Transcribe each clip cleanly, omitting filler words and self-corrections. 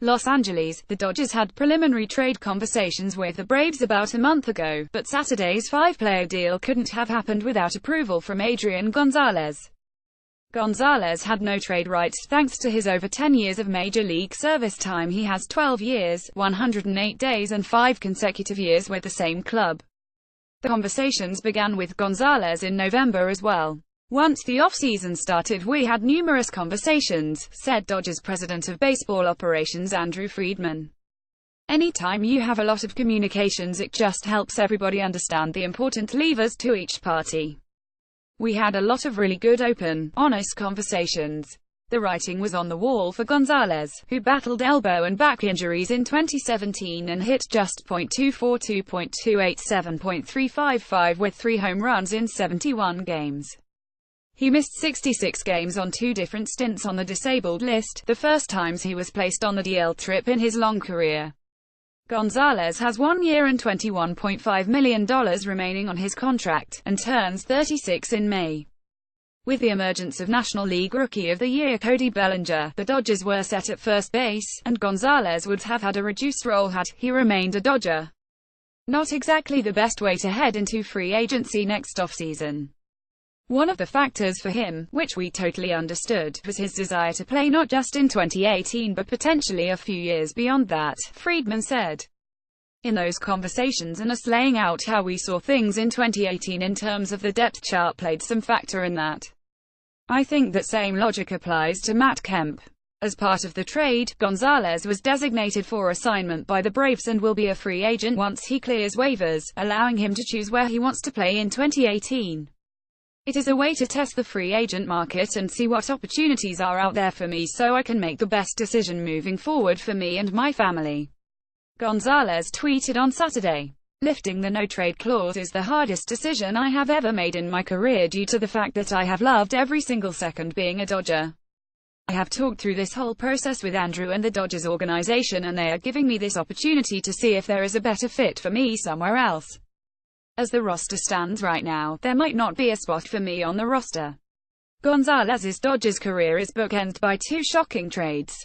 Los Angeles. The Dodgers had preliminary trade conversations with the Braves about a month ago, but Saturday's five-player deal couldn't have happened without approval from Adrian Gonzalez. Gonzalez had no trade rights thanks to his over 10 years of Major League service time. He has 12 years, 108 days and 5 consecutive years with the same club. The conversations began with Gonzalez in November as well. Once the off-season started, we had numerous conversations, said Dodgers president of baseball operations Andrew Friedman. Anytime you have a lot of communications, it just helps everybody understand the important levers to each party. We had a lot of really good, open, honest conversations. The writing was on the wall for Gonzalez, who battled elbow and back injuries in 2017 and hit just .242, .287, .355 with 3 home runs in 71 games. He missed 66 games on 2 different stints on the disabled list, the first times he was placed on the DL trip in his long career. Gonzalez has 1 year and $21.5 million remaining on his contract, and turns 36 in May. With the emergence of National League Rookie of the Year Cody Bellinger, the Dodgers were set at first base, and Gonzalez would have had a reduced role had he remained a Dodger. Not exactly the best way to head into free agency next offseason. One of the factors for him, which we totally understood, was his desire to play not just in 2018 but potentially a few years beyond that, Friedman said. In those conversations and us laying out how we saw things in 2018 in terms of the depth chart played some factor in that. I think that same logic applies to Matt Kemp. As part of the trade, Gonzalez was designated for assignment by the Braves and will be a free agent once he clears waivers, allowing him to choose where he wants to play in 2018. It is a way to test the free agent market and see what opportunities are out there for me so I can make the best decision moving forward for me and my family. Gonzalez tweeted on Saturday. Lifting the no-trade clause is the hardest decision I have ever made in my career due to the fact that I have loved every single second being a Dodger. I have talked through this whole process with Andrew and the Dodgers organization, and they are giving me this opportunity to see if there is a better fit for me somewhere else. As the roster stands right now, there might not be a spot for me on the roster. Gonzalez's Dodgers career is bookended by 2 shocking trades.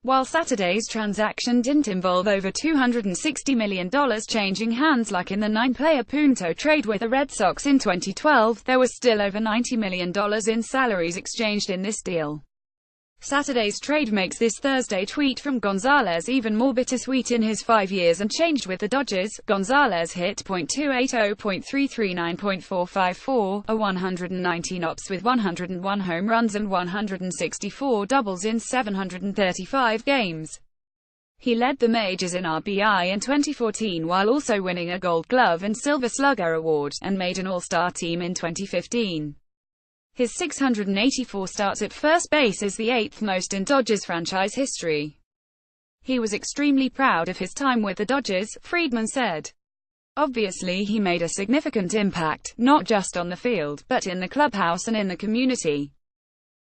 While Saturday's transaction didn't involve over $260 million changing hands like in the 9-player Punto trade with the Red Sox in 2012, there was still over $90 million in salaries exchanged in this deal. Saturday's trade makes this Thursday tweet from Gonzalez even more bittersweet. In his 5 years and changed with the Dodgers, Gonzalez hit .280, .339, .454, a 119 ops with 101 home runs and 164 doubles in 735 games. He led the majors in RBI in 2014 while also winning a Gold Glove and Silver Slugger award, and made an All-Star team in 2015. His 684 starts at first base is the 8th most in Dodgers franchise history. He was extremely proud of his time with the Dodgers, Friedman said. Obviously he made a significant impact, not just on the field, but in the clubhouse and in the community.